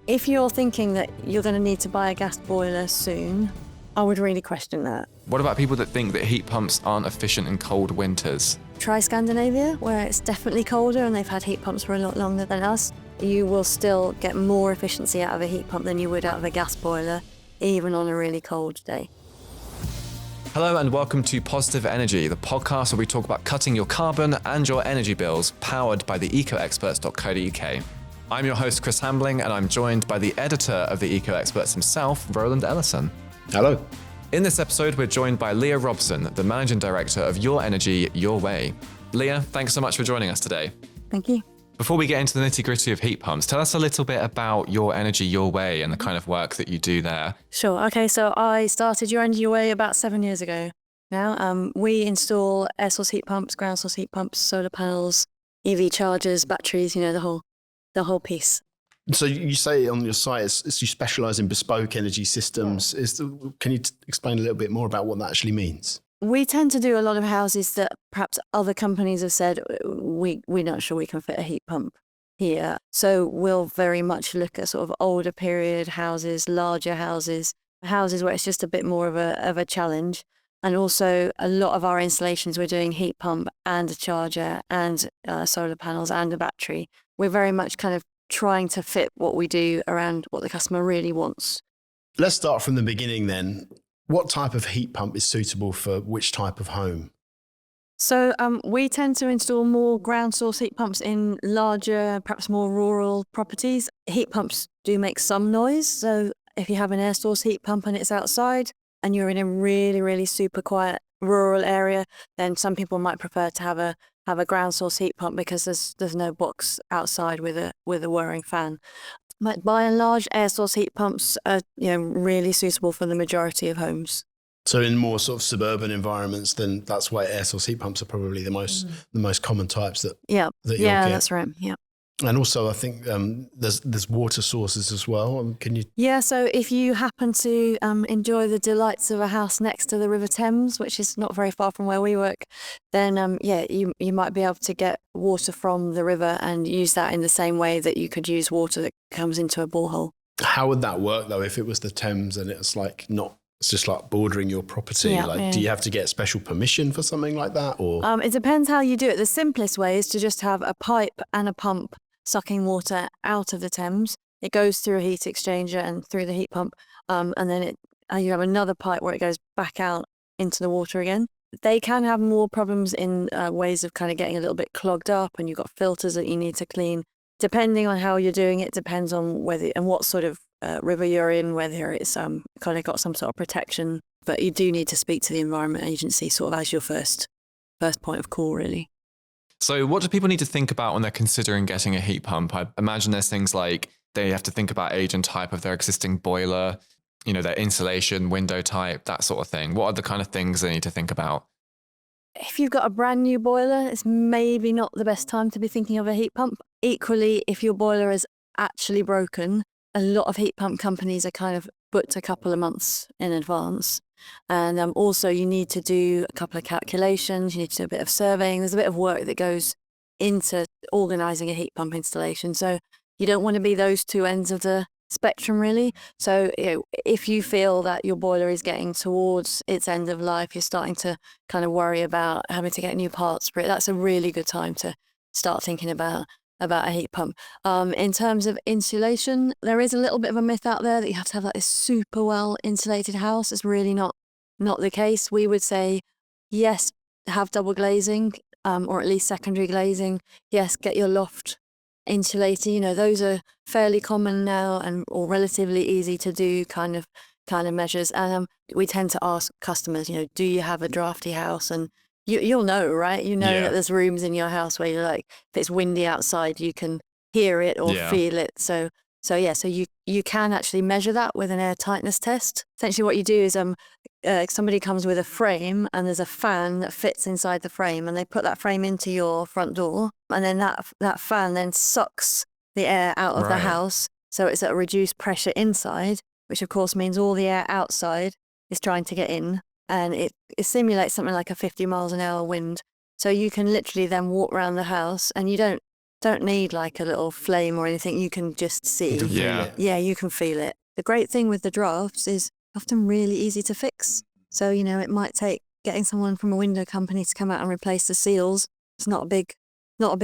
If you're thinking that you're going to need to buy a gas boiler soon, I would really question that. What about people that think that heat pumps aren't efficient in cold winters? Try Scandinavia, where it's definitely colder and they've had heat pumps for a lot longer than us. You will still get more efficiency out of a heat pump than you would out of a gas boiler, even on a really cold day. Hello and welcome to Positive Energy, the podcast where we talk about cutting your carbon and your energy bills, powered by the ecoexperts.co.uk. I'm your host, Chris Hambling, and I'm joined by the editor of the Eco Experts himself, Roland Ellison. Hello. In this episode, we're joined by Leah Robson, the Managing Director of Your Energy, Your Way. Leah, thanks so much for joining us today. Thank you. Before we get into the nitty-gritty of heat pumps, tell us a little bit about Your Energy, Your Way and the kind of work that you do there. Sure. Okay, so I started Your Energy Your Way about 7 years ago now. We install air source heat pumps, ground source heat pumps, solar panels, EV chargers, batteries, the whole piece. So you say on your site you specialise in bespoke energy systems. Can you explain a little bit more about what that actually means? We tend to do a lot of houses that perhaps other companies have said, we're not sure we can fit a heat pump here. So we'll very much look at sort of older period houses, larger houses where it's just a bit more of a challenge. And also a lot of our installations, we're doing heat pump and a charger and solar panels and a battery. We're very much kind of trying to fit what we do around what the customer really wants. Let's start from the beginning then. What type of heat pump is suitable for which type of home? So we tend to install more ground source heat pumps in larger, perhaps more rural properties. Heat pumps do make some noise. So if you have an air source heat pump and it's outside and you're in a really, really super quiet rural area, then some people might prefer to have a ground source heat pump because there's no box outside with a whirring fan. But by and large, air source heat pumps are really suitable for the majority of homes. So in more sort of suburban environments, then that's why air source heat pumps are probably the most common types that you'll get. That's right. Yeah. And also, I think there's water sources as well. Can you? Yeah, so if you happen to enjoy the delights of a house next to the River Thames, which is not very far from where we work, then you might be able to get water from the river and use that in the same way that you could use water that comes into a borehole. How would that work though? If it was the Thames and it's it's just like bordering your property. Do you have to get special permission for something like that, or? It depends how you do it. The simplest way is to just have a pipe and a pump sucking water out of the Thames. It goes through a heat exchanger and through the heat pump, and then you have another pipe where it goes back out into the water again. They can have more problems in ways of kind of getting a little bit clogged up, and you've got filters that you need to clean. Depending on how you're doing it, depends on whether and what sort of river you're in, whether it's kind of got some sort of protection. But you do need to speak to the Environment Agency sort of as your first point of call, really. So what do people need to think about when they're considering getting a heat pump? I imagine there's things like they have to think about age and type of their existing boiler, their insulation, window type, that sort of thing. What are the kind of things they need to think about? If you've got a brand new boiler, it's maybe not the best time to be thinking of a heat pump. Equally, if your boiler is actually broken, a lot of heat pump companies are kind of booked a couple of months in advance. And also you need to do a couple of calculations, you need to do a bit of surveying. There's a bit of work that goes into organising a heat pump installation. So you don't want to be those two ends of the spectrum, really. So if you feel that your boiler is getting towards its end of life, you're starting to kind of worry about having to get new parts for it, that's a really good time to start thinking about a heat pump. In terms of insulation, there is a little bit of a myth out there that you have to have this super well insulated house. It's really not the case. We would say, yes, have double glazing, or at least secondary glazing. Yes, get your loft insulated. Those are fairly common now or relatively easy to do kind of measures. And we tend to ask customers, do you have a drafty house? And you'll know, right? That there's rooms in your house where you're like, if it's windy outside, you can hear it or feel it. So you can actually measure that with an air tightness test. Essentially what you do is somebody comes with a frame and there's a fan that fits inside the frame, and they put that frame into your front door, and then that fan then sucks the air out of the house. So it's at a reduced pressure inside, which of course means all the air outside is trying to get in. And it simulates something like a 50 miles an hour wind. So you can literally then walk around the house and you don't don't need like a little flame or anything. You can just see. You can feel Yeah. it. Yeah, you can feel it. The great thing with the drafts is often really easy to fix. So, it might take getting someone from a window company to come out and replace the seals. It's not a big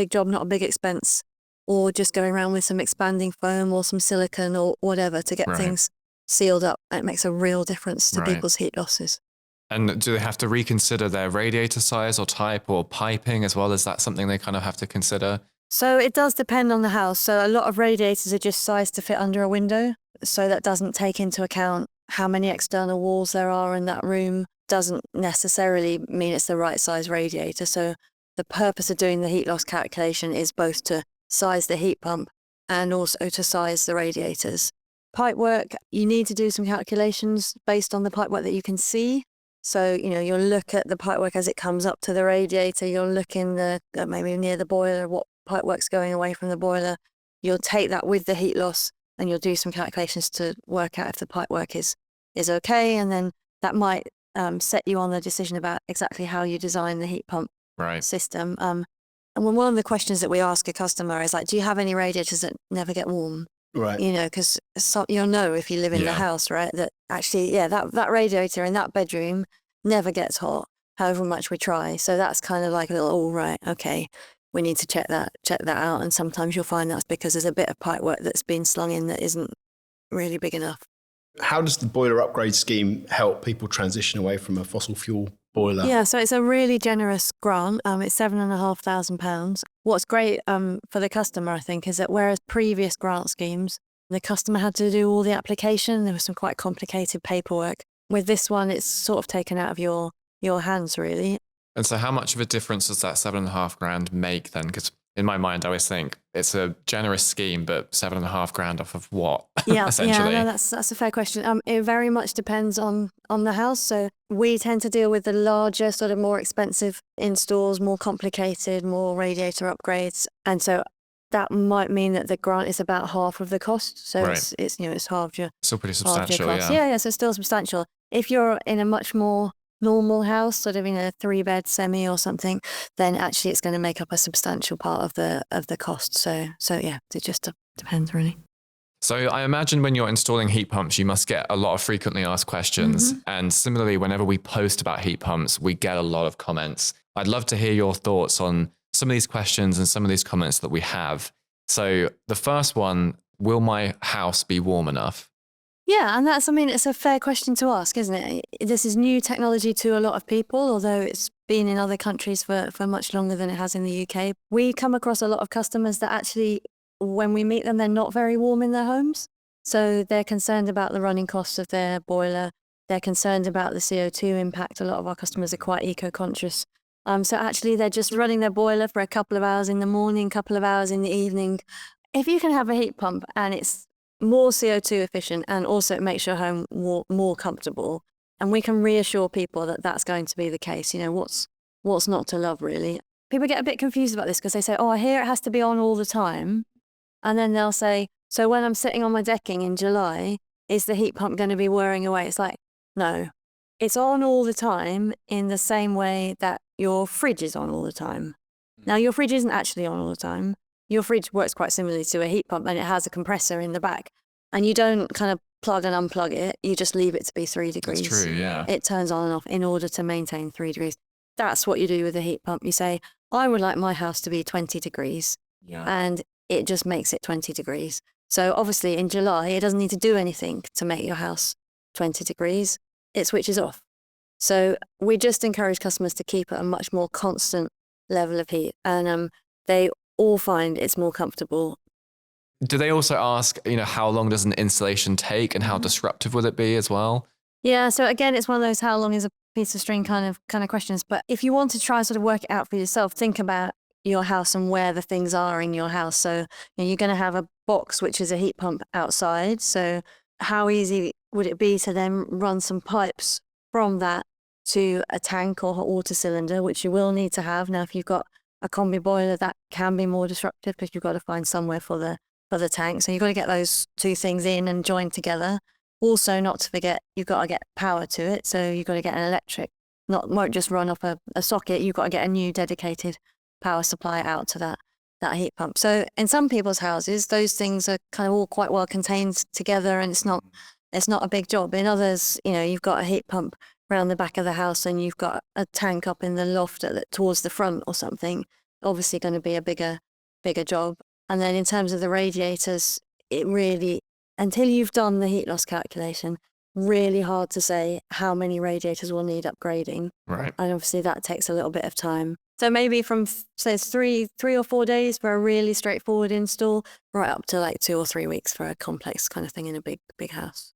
job, not a big expense. Or just going around with some expanding foam or some silicone or whatever to get things sealed up. It makes a real difference to people's heat losses. And do they have to reconsider their radiator size or type or piping as well? Is that something they kind of have to consider? So it does depend on the house. So a lot of radiators are just sized to fit under a window. So that doesn't take into account how many external walls there are in that room. Doesn't necessarily mean it's the right size radiator. So the purpose of doing the heat loss calculation is both to size the heat pump and also to size the radiators. Pipework, you need to do some calculations based on the pipework that you can see. So, you'll look at the pipework as it comes up to the radiator. You'll look in maybe near the boiler, what pipework's going away from the boiler. You'll take that with the heat loss and you'll do some calculations to work out if the pipework is okay. And then that might set you on the decision about exactly how you design the heat pump system. And one of the questions that we ask a customer is like, do you have any radiators that never get warm? Right. Because you'll know if you live in the house, right, that actually, that radiator in that bedroom never gets hot, however much we try. So that's kind of like a little, all right, okay, we need to check that out. And sometimes you'll find that's because there's a bit of pipework that's been slung in that isn't really big enough. How does the boiler upgrade scheme help people transition away from a fossil fuel boiler? Yeah, so it's a really generous grant. It's £7,500. What's great for the customer, I think, is that whereas previous grant schemes, the customer had to do all the application, there was some quite complicated paperwork. With this one, it's sort of taken out of your hands, really. And so how much of a difference does that $7,500 make then? Because in my mind, I always think it's a generous scheme, but $7,500 off of what? Essentially. Yeah, no, that's a fair question. It very much depends on the house. So we tend to deal with the larger, sort of more expensive installs, more complicated, more radiator upgrades, and so that might mean that the grant is about half of the cost. So it's halved your still pretty substantial. cost. Yeah, so still substantial. If you're in a much more normal house, sort of in a 3-bed semi or something, then actually it's going to make up a substantial part of the cost. So yeah, it just depends really. So I imagine when you're installing heat pumps, you must get a lot of frequently asked questions. Mm-hmm. And similarly, whenever we post about heat pumps, we get a lot of comments. I'd love to hear your thoughts on some of these questions and some of these comments that we have. So the first one, will my house be warm enough? Yeah, and it's a fair question to ask, isn't it? This is new technology to a lot of people, although it's been in other countries for much longer than it has in the UK. We come across a lot of customers that actually, when we meet them, they're not very warm in their homes. So they're concerned about the running costs of their boiler. They're concerned about the CO2 impact. A lot of our customers are quite eco-conscious. So actually, they're just running their boiler for a couple of hours in the morning, couple of hours in the evening. If you can have a heat pump and it's more CO2 efficient and also it makes your home more comfortable, and we can reassure people that that's going to be the case. What's not to love, really? People get a bit confused about this because they say, oh, I hear it has to be on all the time. And then they'll say, so when I'm sitting on my decking in July, is the heat pump going to be whirring away? It's like, no, it's on all the time in the same way that your fridge is on all the time. Now, your fridge isn't actually on all the time. Your fridge works quite similarly to a heat pump and it has a compressor in the back. And you don't kind of plug and unplug it. You just leave it to be 3 degrees. That's true, yeah. It turns on and off in order to maintain 3 degrees. That's what you do with a heat pump. You say, I would like my house to be 20 degrees. Yeah. And it just makes it 20 degrees. So obviously in July, it doesn't need to do anything to make your house 20 degrees. It switches off. So we just encourage customers to keep at a much more constant level of heat. And they all find it's more comfortable. Do they also ask, how long does an installation take and how disruptive will it be as well? Yeah, so again, it's one of those how long is a piece of string kind of questions. But if you want to try and sort of work it out for yourself, think about your house and where the things are in your house. So you're going to have a box, which is a heat pump outside. So how easy would it be to then run some pipes from that to a tank or hot water cylinder, which you will need to have. Now, if you've got a combi boiler, that can be more disruptive because you've got to find somewhere for the tank. So you've got to get those two things in and joined together. Also, not to forget, you've got to get power to it. So you've got to get an electric, won't just run off a socket. You've got to get a new dedicated power supply out to that that heat pump. So in some people's houses, those things are kind of all quite well contained together, and it's not a big job. In others, you've got a heat pump around the back of the house and you've got a tank up in the loft towards the front or something. Obviously going to be a bigger job. And then in terms of the radiators, it really, until you've done the heat loss calculation, really hard to say how many radiators will need upgrading. Right. And obviously that takes a little bit of time. So maybe from, say, it's three or 4 days for a really straightforward install, right up to like 2 or 3 weeks for a complex kind of thing in a big house.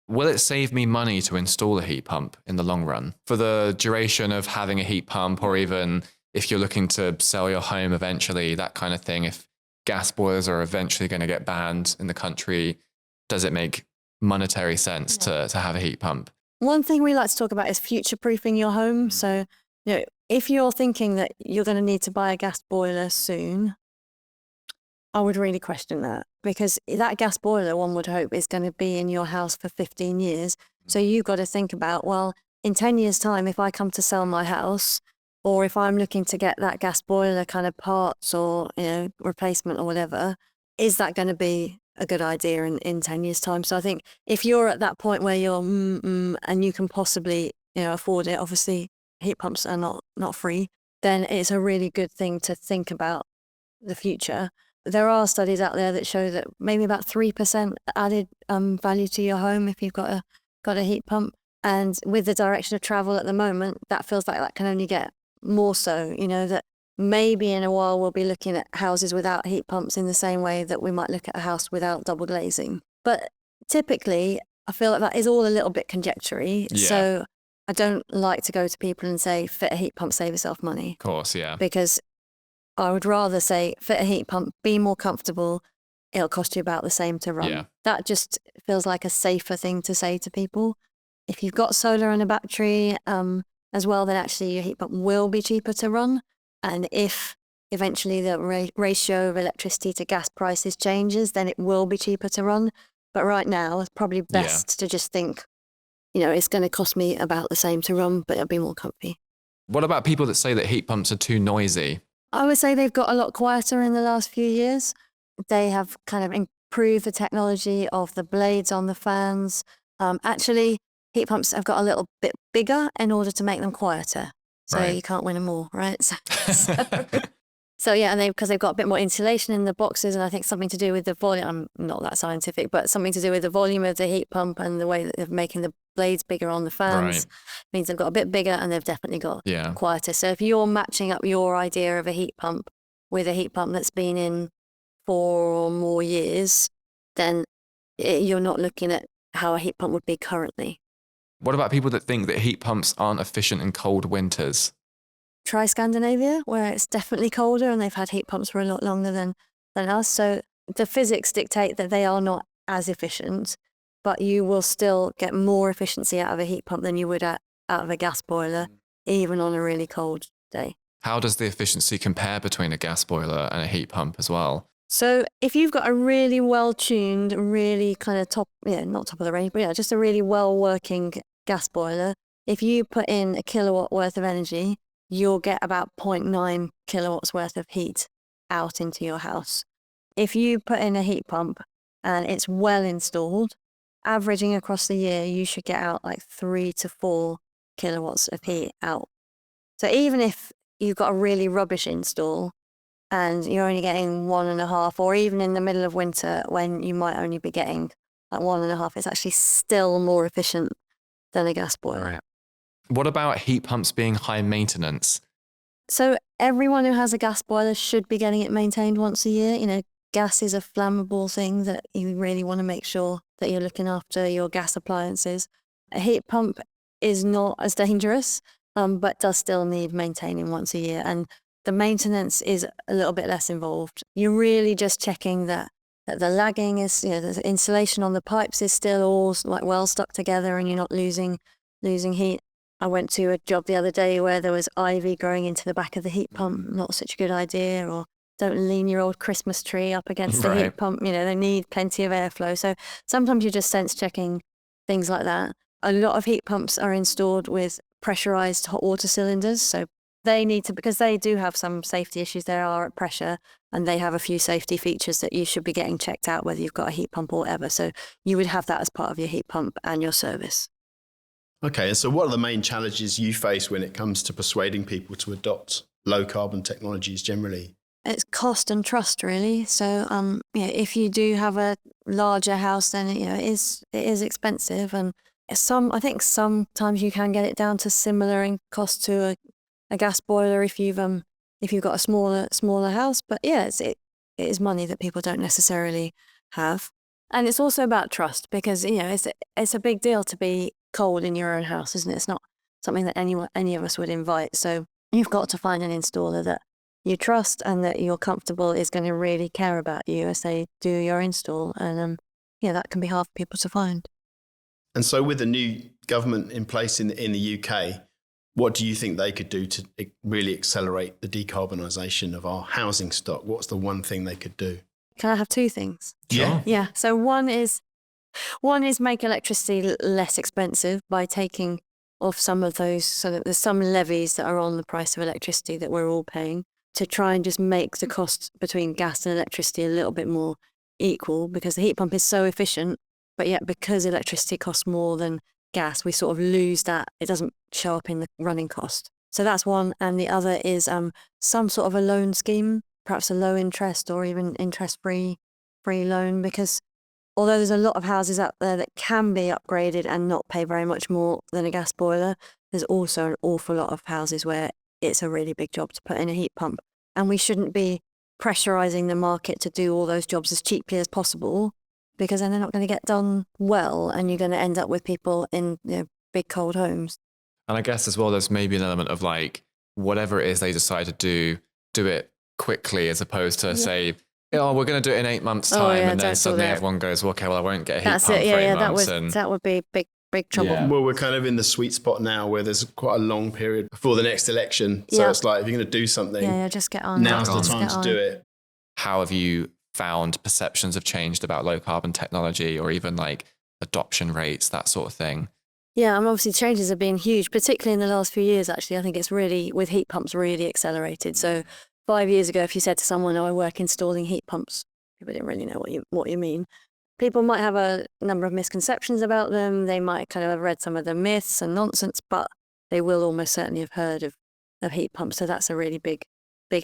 Will it save me money to install a heat pump in the long run? For the duration of having a heat pump, or even if you're looking to sell your home eventually, that kind of thing, if gas boilers are eventually going to get banned in the country, does it make monetary sense to have a heat pump? One thing we like to talk about is future-proofing your home. So, if you're thinking that you're going to need to buy a gas boiler soon, I would really question that, because that gas boiler, one would hope, is going to be in your house for 15 years. So you've got to think about, well, in 10 years' time, if I come to sell my house, or if I'm looking to get that gas boiler kind of parts or, replacement or whatever, is that going to be a good idea in 10 years' time? So I think if you're at that point where you're and you can possibly, afford it, obviously heat pumps are not free, then it's a really good thing to think about the future. There are studies out there that show that maybe about 3% added value to your home if you've got a heat pump. And with the direction of travel at the moment, that feels like that can only get more so, that maybe in a while we'll be looking at houses without heat pumps in the same way that we might look at a house without double glazing. But typically, I feel like that is all a little bit conjecture-y. Yeah. So I don't like to go to people and say, fit a heat pump, save yourself money. Of course, yeah. Because I would rather say, fit a heat pump, be more comfortable, it'll cost you about the same to run. Yeah. That just feels like a safer thing to say to people. If you've got solar and a battery as well, then actually your heat pump will be cheaper to run. And if eventually the ratio of electricity to gas prices changes, then it will be cheaper to run. But right now, it's probably best to just think, it's going to cost me about the same to run, but it'll be more comfy. What about people that say that heat pumps are too noisy? I would say they've got a lot quieter in the last few years. They have kind of improved the technology of the blades on the fans. Actually, heat pumps have got a little bit bigger in order to make them quieter. So you can't win them all, right? So yeah, and because they've got a bit more insulation in the boxes, and I think something to do with the volume. I'm not that scientific, but something to do with the volume of the heat pump and the way that they're making the blades bigger on the fans means they've got a bit bigger, and they've definitely got quieter. So if you're matching up your idea of a heat pump with a heat pump that's been in 4 or more years, then you're not looking at how a heat pump would be currently. What about people that think that heat pumps aren't efficient in cold winters? Try Scandinavia, where it's definitely colder and they've had heat pumps for a lot longer than us. So the physics dictate that they are not as efficient, but you will still get more efficiency out of a heat pump than you would out of a gas boiler, even on a really cold day. How does the efficiency compare between a gas boiler and a heat pump as well? So if you've got a really well-tuned, really kind of not top of the range, but just a really well-working gas boiler, if you put in a kilowatt worth of energy, you'll get about 0.9 kilowatts worth of heat out into your house. If you put in a heat pump and it's well installed, averaging across the year, you should get out like 3 to 4 kilowatts of heat out. So even if you've got a really rubbish install and you're only getting 1.5, or even in the middle of winter when you might only be getting like 1.5, it's actually still more efficient than a gas boiler. Right. What about heat pumps being high maintenance? So everyone who has a gas boiler should be getting it maintained once a year. Gas is a flammable thing that you really want to make sure that you're looking after your gas appliances. A heat pump is not as dangerous, but does still need maintaining once a year. And the maintenance is a little bit less involved. You're really just checking that the lagging is, the insulation on the pipes is still all like well stuck together and you're not losing heat. I went to a job the other day where there was ivy growing into the back of the heat pump. Not such a good idea. Or don't lean your old Christmas tree up against the heat pump. They need plenty of airflow. So sometimes you're just sense checking things like that. A lot of heat pumps are installed with pressurized hot water cylinders. So they need to, because they do have some safety issues. They are at pressure, and they have a few safety features that you should be getting checked out, whether you've got a heat pump or whatever. So you would have that as part of your heat pump and your service. Okay, and so what are the main challenges you face when it comes to persuading people to adopt low carbon technologies generally? It's cost and trust, really. So, if you do have a larger house, then it is expensive, and I think sometimes you can get it down to similar in cost to a gas boiler if you've got a smaller house. But yeah, it is money that people don't necessarily have, and it's also about trust, because it's a big deal to be cold in your own house, isn't it? It's not something that any of us would invite. So you've got to find an installer that you trust and that you're comfortable is going to really care about you as they do your install. And that can be hard for people to find. And so with the new government in place in the UK, what do you think they could do to really accelerate the decarbonisation of our housing stock? What's the one thing they could do? Can I have two things? Yeah. Yeah. So one is make electricity less expensive by taking off some of those, so that there's some levies that are on the price of electricity that we're all paying, to try and just make the cost between gas and electricity a little bit more equal, because the heat pump is so efficient, but yet because electricity costs more than gas, we sort of lose that. It doesn't show up in the running cost. So that's one. And the other is some sort of a loan scheme, perhaps a low interest or even interest-free loan, because although there's a lot of houses out there that can be upgraded and not pay very much more than a gas boiler, there's also an awful lot of houses where it's a really big job to put in a heat pump. And we shouldn't be pressurising the market to do all those jobs as cheaply as possible, because then they're not going to get done well, and you're going to end up with people in big cold homes. And I guess as well, there's maybe an element of like, whatever it is they decide to do it quickly, as opposed to say, we're going to do it in 8 months' time, and then suddenly everyone goes, well, okay, well, I won't get a heat pump for 8 months. That would be big trouble. Yeah. Well, we're kind of in the sweet spot now where there's quite a long period before the next election. So it's like, if you're going to do something, just get on. Now's the time to do it. How have you found perceptions have changed about low carbon technology, or even like adoption rates, that sort of thing? Yeah, obviously changes have been huge, particularly in the last few years, actually. I think it's really, with heat pumps, really accelerated. So 5 years ago, if you said to someone, I work installing heat pumps, people didn't really know what you mean. People might have a number of misconceptions about them. They might kind of have read some of the myths and nonsense, but they will almost certainly have heard of heat pumps. So that's a really big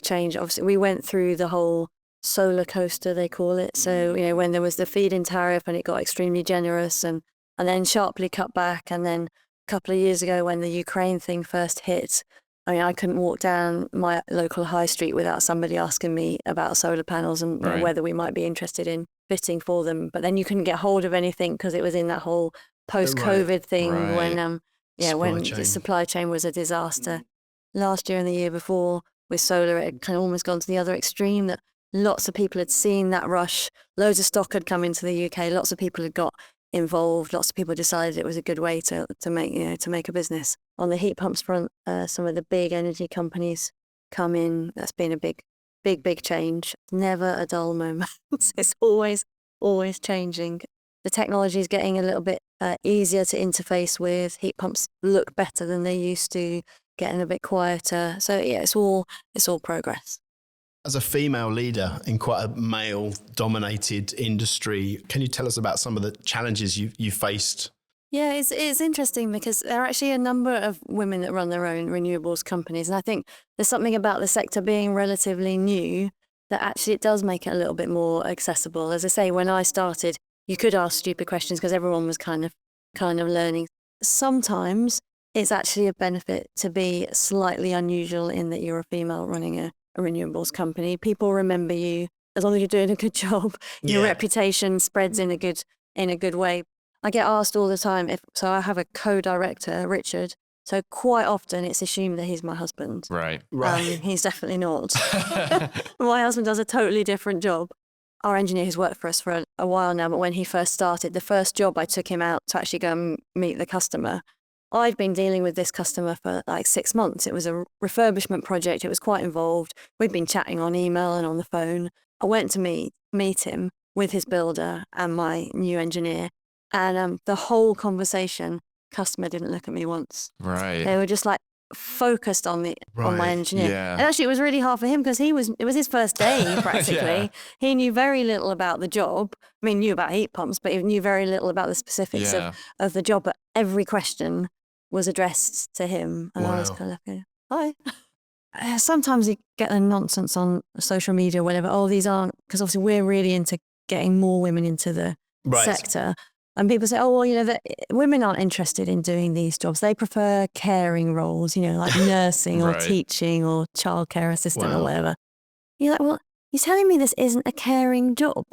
change. Obviously, we went through the whole solar coaster, they call it. So, when there was the feed-in tariff and it got extremely generous and then sharply cut back. And then a couple of years ago, when the Ukraine thing first hit, I couldn't walk down my local high street without somebody asking me about solar panels and whether we might be interested in fitting for them. But then you couldn't get hold of anything because it was in that whole post-COVID thing when the supply chain was a disaster. Last year and the year before with solar, it had kind of almost gone to the other extreme, that lots of people had seen that rush. Loads of stock had come into the UK. Lots of people had got involved. Lots of people decided it was a good way to make a business. On the heat pumps front, some of the big energy companies come in. That's been a big change. Never a dull moment. It's always changing. The technology is getting a little bit easier to interface with. Heat pumps look better than they used to, getting a bit quieter. So yeah, it's all progress. As a female leader in quite a male-dominated industry, can you tell us about some of the challenges you faced? Yeah, it's interesting because there are actually a number of women that run their own renewables companies. And I think there's something about the sector being relatively new that actually it does make it a little bit more accessible. As I say, when I started, you could ask stupid questions because everyone was kind of learning. Sometimes it's actually a benefit to be slightly unusual in that you're a female running a renewables company. People remember you as long as you're doing a good job. Your reputation spreads in a good way. I get asked all the time so I have a co-director, Richard. So quite often it's assumed that he's my husband. Right. He's definitely not. My husband does a totally different job. Our engineer has worked for us for a while now, but when he first started, the first job I took him out to actually go and meet the customer, I'd been dealing with this customer for like 6 months. It was a refurbishment project. It was quite involved. We'd been chatting on email and on the phone. I went to meet him with his builder and my new engineer. And the whole conversation, customer didn't look at me once. Right. They were just like, focused on my Right. engineer. Yeah. And actually, it was really hard for him because it was his first day practically. Yeah. He knew very little about the job. I mean, knew about heat pumps, but he knew very little about the specifics Yeah. of the job. But every question was addressed to him, and I was Wow. kind of like, hi. Sometimes you get the nonsense on social media or whatever. Oh, these aren't, because obviously we're really into getting more women into the Right. sector. And people say, oh, well, you know, women aren't interested in doing these jobs. They prefer caring roles, you know, like nursing or Right. teaching or childcare assistant or Wow. whatever. You're like, well, you're telling me this isn't a caring job.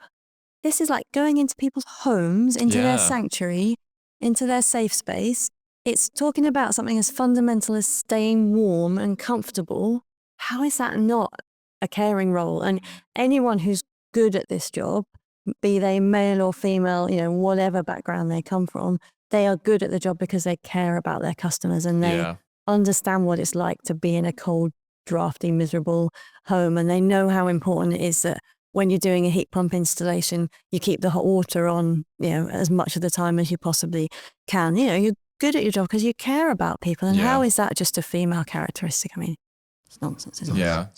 This is like going into people's homes, into Yeah. their sanctuary, into their safe space. It's talking about something as fundamental as staying warm and comfortable. How is that not a caring role? And anyone who's good at this job, be they male or female, you know, whatever background they come from, they are good at the job because they care about their customers and they Yeah. understand what it's like to be in a cold, drafty, miserable home. And they know how important it is that when you're doing a heat pump installation, you keep the hot water on, you know, as much of the time as you possibly can. You know, you're good at your job because you care about people. And Yeah. how is that just a female characteristic? I mean, it's nonsense, isn't it? Yeah.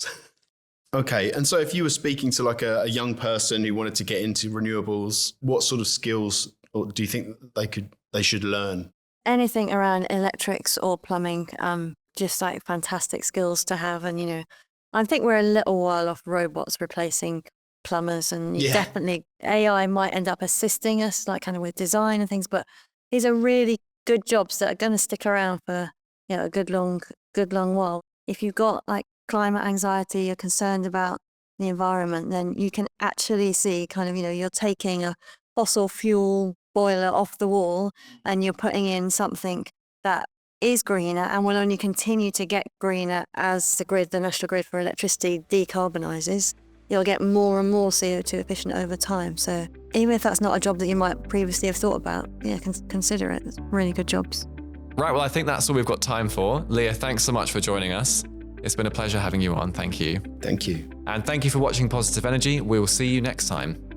Okay. And so if you were speaking to like a young person who wanted to get into renewables, what sort of skills do you think they should learn? Anything around electrics or plumbing, just like fantastic skills to have. And, you know, I think we're a little while off robots replacing plumbers, and Yeah. definitely AI might end up assisting us, like kind of with design and things, but these are really good jobs that are going to stick around for, you know, a good long while. If you've got like climate anxiety, you're concerned about the environment, then you can actually see kind of, you know, you're taking a fossil fuel boiler off the wall and you're putting in something that is greener and will only continue to get greener as the national grid for electricity decarbonises. You'll get more and more CO2 efficient over time. So even if that's not a job that you might previously have thought about, yeah, consider it. It's really good jobs. Right, well, I think that's all we've got time for. Leah, thanks so much for joining us. It's been a pleasure having you on. Thank you. Thank you. And thank you for watching Positive Energy. We will see you next time.